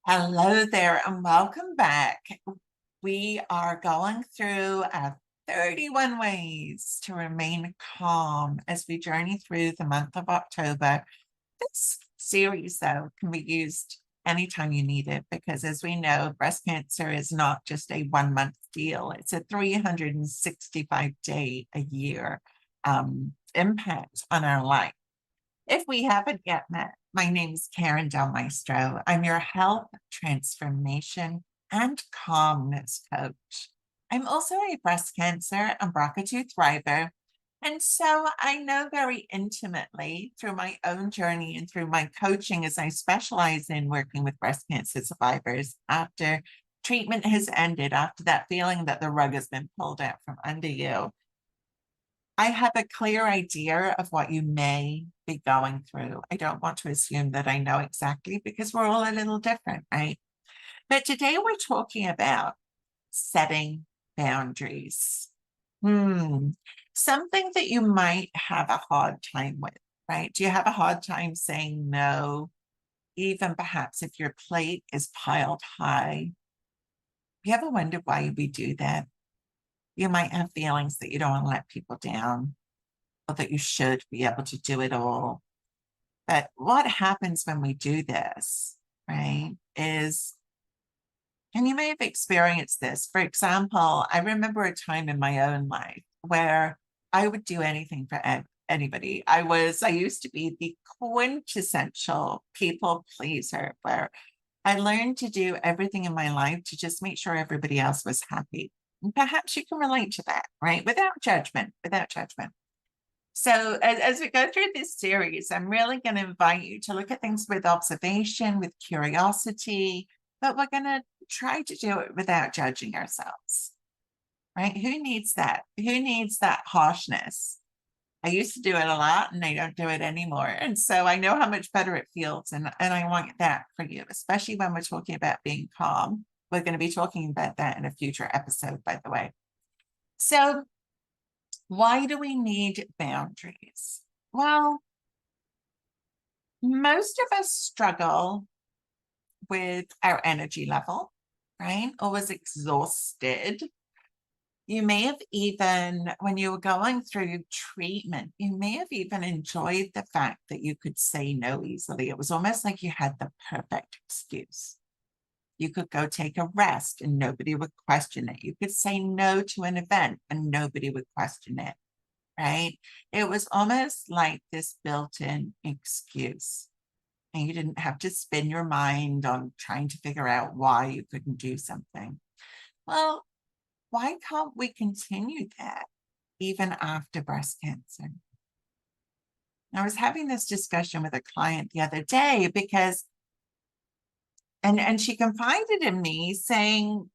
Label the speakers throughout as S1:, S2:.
S1: Hello there and welcome back. We are going through our 31 ways to remain calm as we journey through the month of October. This series, though, can be used anytime you need it because, as we know, breast cancer is not just a 1 month deal, it's a 365-day a year impact on our life. If we haven't yet met, my name is Karin Del Maestro. I'm your health, transformation, and calmness coach. I'm also a breast cancer and BRCA2 thriver. And so I know very intimately through my own journey and through my coaching, as I specialize in working with breast cancer survivors after treatment has ended, after that feeling that the rug has been pulled out from under you. I have a clear idea of what you may be going through. I don't want to assume that I know exactly because we're all a little different, right? But today we're talking about setting boundaries. Something that you might have a hard time with, right? Do you have a hard time saying no, even perhaps if your plate is piled high? You ever wondered why we do that? You might have feelings that you don't want to let people down, or that you should be able to do it all. But what happens when we do this, right, is, and you may have experienced this. For example, I remember a time in my own life where I would do anything for anybody. I used to be the quintessential people pleaser, where I learned to do everything in my life to just make sure everybody else was happy. And perhaps you can relate to that, right? Without judgment, without judgment. So as we go through this series, I'm really going to invite you to look at things with observation, with curiosity, but we're going to try to do it without judging ourselves, right? Who needs that? Who needs that harshness? I used to do it a lot and I don't do it anymore. And so I know how much better it feels. And I want that for you, especially when we're talking about being calm. We're going to be talking about that in a future episode, by the way. So why do we need boundaries? Well, most of us struggle with our energy level, right? Always exhausted. You may have even, when you were going through treatment, you may have even enjoyed the fact that you could say no easily. It was almost like you had the perfect excuse. You could go take a rest and nobody would question it. You could say no to an event and nobody would question it, right? It was almost like this built-in excuse. And you didn't have to spin your mind on trying to figure out why you couldn't do something. Well, why can't we continue that even after breast cancer? I was having this discussion with a client the other day because, and she confided in me saying,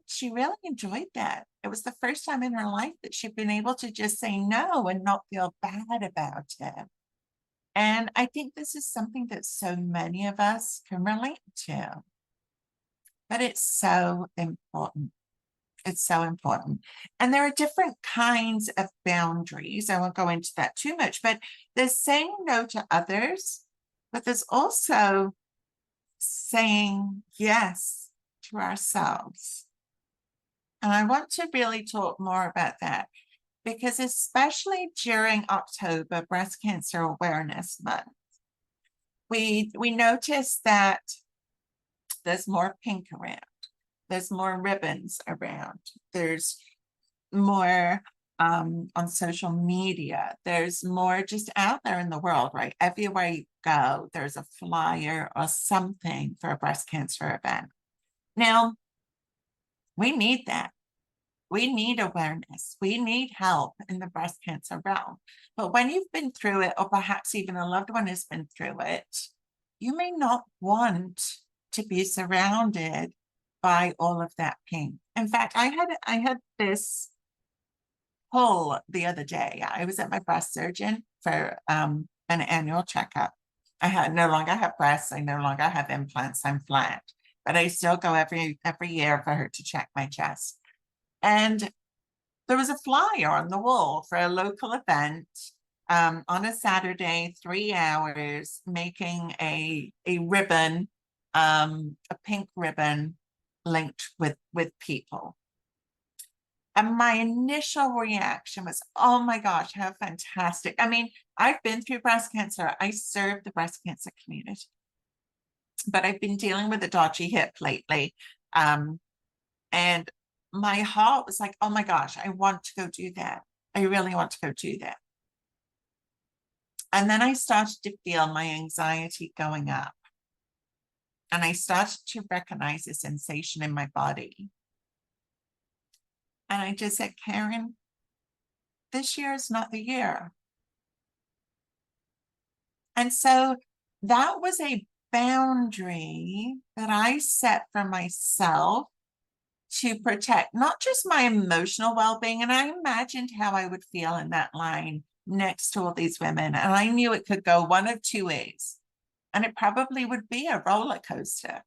S1: she really enjoyed that. It was the first time in her life that she'd been able to just say no and not feel bad about it. And I think this is something that so many of us can relate to. But it's so important. It's so important. And there are different kinds of boundaries. I won't go into that too much, but there's saying no to others, but there's also saying yes to ourselves. And I want to really talk more about that because, especially during October, Breast Cancer Awareness Month, we notice that there's more pink around. There's more ribbons around. There's more on social media. There's more just out there in the world, right? Everywhere you go, there's a flyer or something for a breast cancer event. Now, we need that. We need awareness. We need help in the breast cancer realm. But when you've been through it, or perhaps even a loved one has been through it, you may not want to be surrounded by all of that pink. In fact, I had this pull the other day. I was at my breast surgeon for an annual checkup. I no longer have breasts. I no longer have implants. I'm flat, but I still go every year for her to check my chest. And there was a flyer on the wall for a local event on a Saturday, 3 hours, making a ribbon a pink ribbon linked with people. And my initial reaction was, oh my gosh, how fantastic. I mean, I've been through breast cancer. I serve the breast cancer community, but I've been dealing with a dodgy hip lately. And my heart was like, oh my gosh, I want to go do that. I really want to go do that. And then I started to feel my anxiety going up. And I started to recognize a sensation in my body. And I just said, Karin, this year is not the year. And so that was a boundary that I set for myself to protect not just my emotional well-being. And I imagined how I would feel in that line next to all these women. And I knew it could go one of two ways. And it probably would be a roller coaster.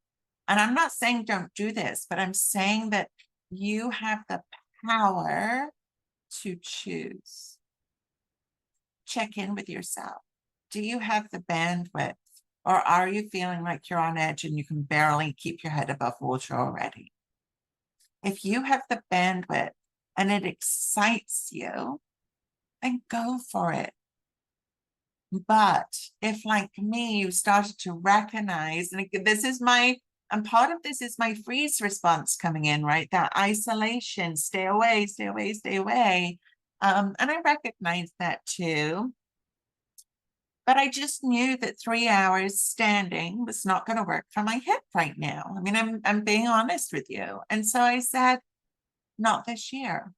S1: And I'm not saying don't do this, but I'm saying that you have the power to choose. Check in with yourself. Do you have the bandwidth, or are you feeling like you're on edge and you can barely keep your head above water already? If you have the bandwidth and it excites you, then go for it. But if, like me, you started to recognize, and and part of this is my freeze response coming in, right? That isolation, stay away, stay away, stay away. And I recognize that too. But I just knew that 3 hours standing was not going to work for my hip right now. I mean, I'm being honest with you. And so I said, not this year.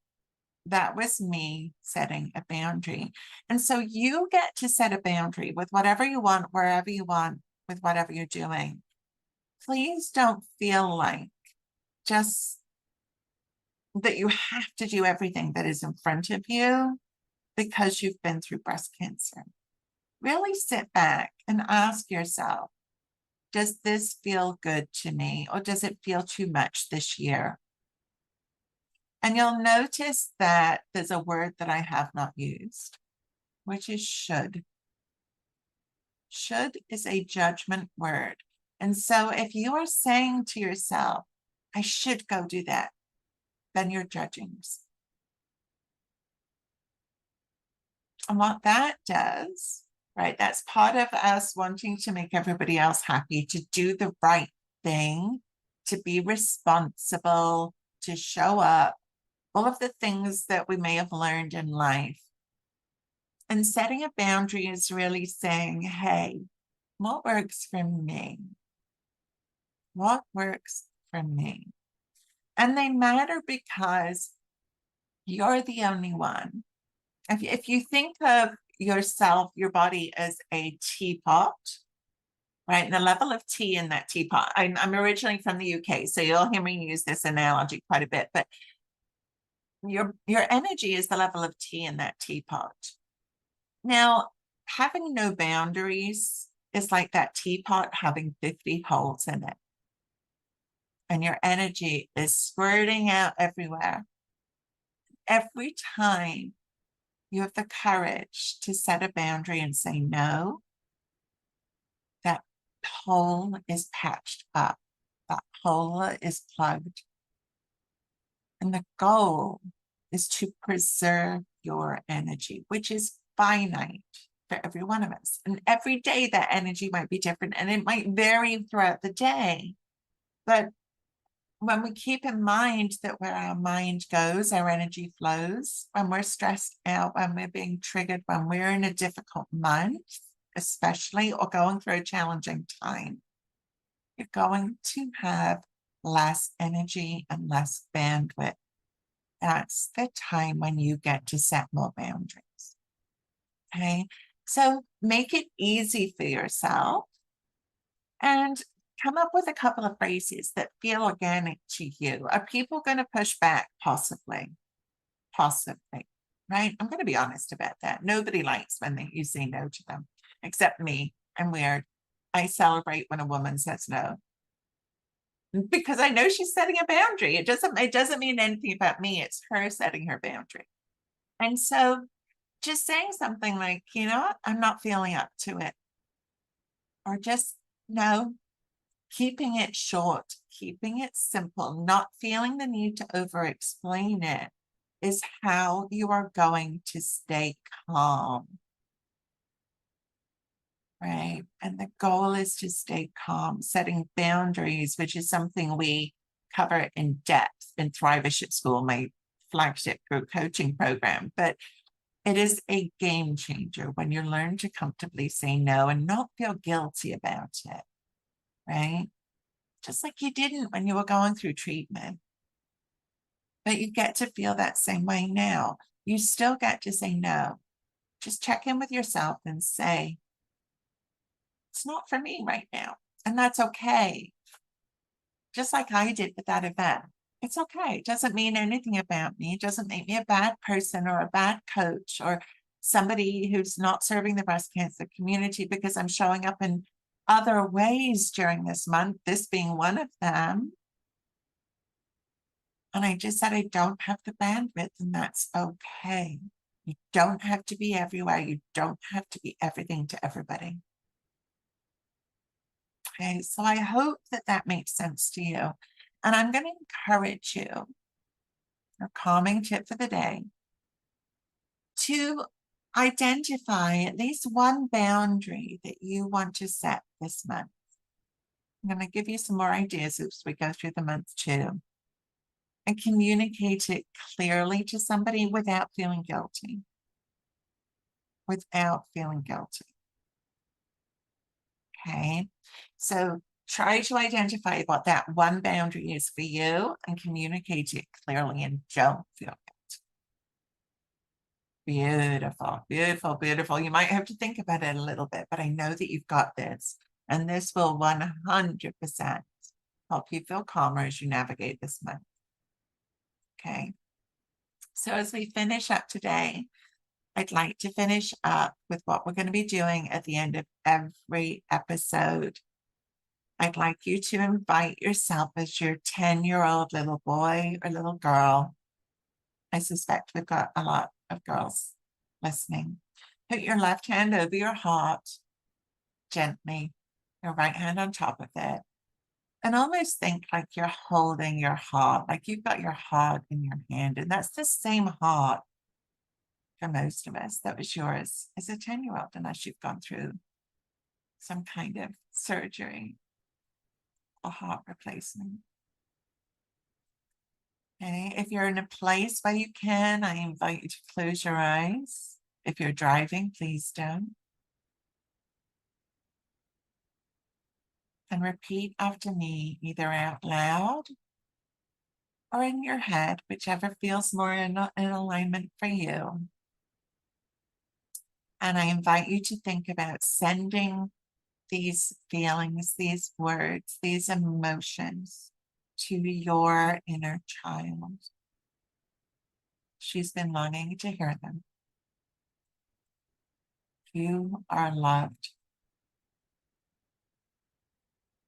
S1: That was me setting a boundary. And so you get to set a boundary with whatever you want, wherever you want, with whatever you're doing. Please don't feel like just that you have to do everything that is in front of you because you've been through breast cancer. Really sit back and ask yourself, does this feel good to me, or does it feel too much this year? And you'll notice that there's a word that I have not used, which is should. Should is a judgment word. And so if you are saying to yourself, I should go do that, then you're judging yourself. And what that does, right, that's part of us wanting to make everybody else happy, to do the right thing, to be responsible, to show up, all of the things that we may have learned in life. And setting a boundary is really saying, hey, what works for me? What works for me? And they matter because you're the only one. If you think of yourself, your body as a teapot, right? And the level of tea in that teapot. I'm originally from the UK, so you'll hear me use this analogy quite a bit, but your energy is the level of tea in that teapot. Now, having no boundaries is like that teapot having 50 holes in it. And your energy is squirting out everywhere. Every time you have the courage to set a boundary and say no, that hole is patched up. That hole is plugged. And the goal is to preserve your energy, which is finite for every one of us. And every day that energy might be different, and it might vary throughout the day. But when we keep in mind that where our mind goes, our energy flows, when we're stressed out, when we're being triggered, when we're in a difficult month, especially, or going through a challenging time, you're going to have less energy and less bandwidth. That's the time when you get to set more boundaries. Okay, so make it easy for yourself and come up with a couple of phrases that feel organic to you. Are people going to push back? Possibly. Possibly. Right? I'm going to be honest about that. Nobody likes when you say no to them, except me. I'm weird. I celebrate when a woman says no, because I know she's setting a boundary. It doesn't mean anything about me. It's her setting her boundary. And so just saying something like, you know what, I'm not feeling up to it. Or just no, Keeping it short, keeping it simple, not feeling the need to over-explain it is how you are going to stay calm, right? And the goal is to stay calm, setting boundaries, which is something we cover in depth in Thrivership School, my flagship group coaching program. But it is a game changer when you learn to comfortably say no and not feel guilty about it, right? Just like you didn't when you were going through treatment. But you get to feel that same way now. You still get to say no. Just check in with yourself and say, it's not for me right now. And that's okay. Just like I did with that event. It's okay. It doesn't mean anything about me. It doesn't make me a bad person or a bad coach or somebody who's not serving the breast cancer community because I'm showing up in other ways during this month, this being one of them. And I just said, I don't have the bandwidth, and that's okay. You don't have to be everywhere. You don't have to be everything to everybody. Okay, so I hope that that makes sense to you. And I'm going to encourage you, your calming tip for the day, to identify at least one boundary that you want to set this month. I'm going to give you some more ideas as we go through the month too. And communicate it clearly to somebody without feeling guilty. Without feeling guilty. Okay, so try to identify what that one boundary is for you and communicate it clearly and don't feel guilty. Beautiful, beautiful, beautiful. You might have to think about it a little bit, but I know that you've got this. And this will 100% help you feel calmer as you navigate this month. Okay, so as we finish up today, I'd like to finish up with what we're going to be doing at the end of every episode. I'd like you to invite yourself as your 10-year-old little boy or little girl. I suspect we've got a lot of girls listening. Put your left hand over your heart gently, your right hand on top of it. And almost think like you're holding your heart, like you've got your heart in your hand. And that's the same heart for most of us that was yours as a 10-year-old, unless you've gone through some kind of surgery or heart replacement. Okay, if you're in a place where you can, I invite you to close your eyes. If you're driving, please don't. And repeat after me, either out loud or in your head, whichever feels more in alignment for you. And I invite you to think about sending these feelings, these words, these emotions to your inner child. She's been longing to hear them. You are loved.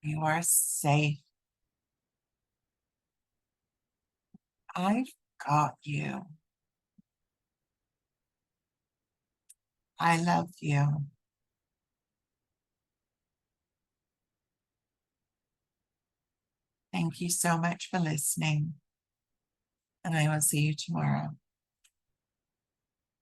S1: You are safe. I've got you. I love you. Thank you so much for listening. And I will see you tomorrow.